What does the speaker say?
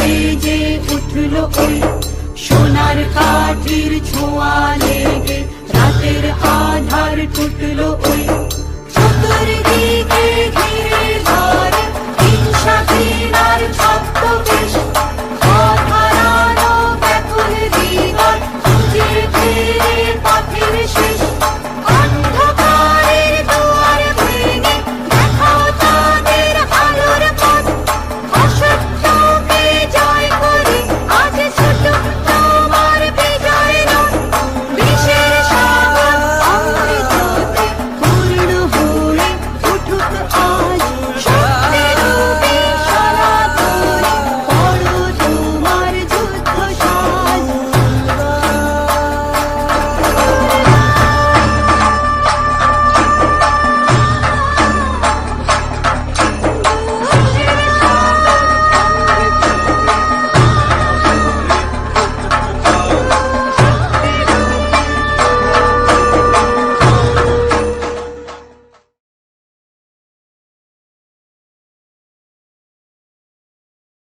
বেজে উঠল ওই সোনার কাঠির ছোঁয়া লেগে রাতের আধার টুটল ওই চতুর্দিকে ঘিরে ধরে হিংসা ঘৃণার ছদ্মবেশ অধারানো ব্যাকুল হৃদয় খুঁজে ফিরে পথের শেষ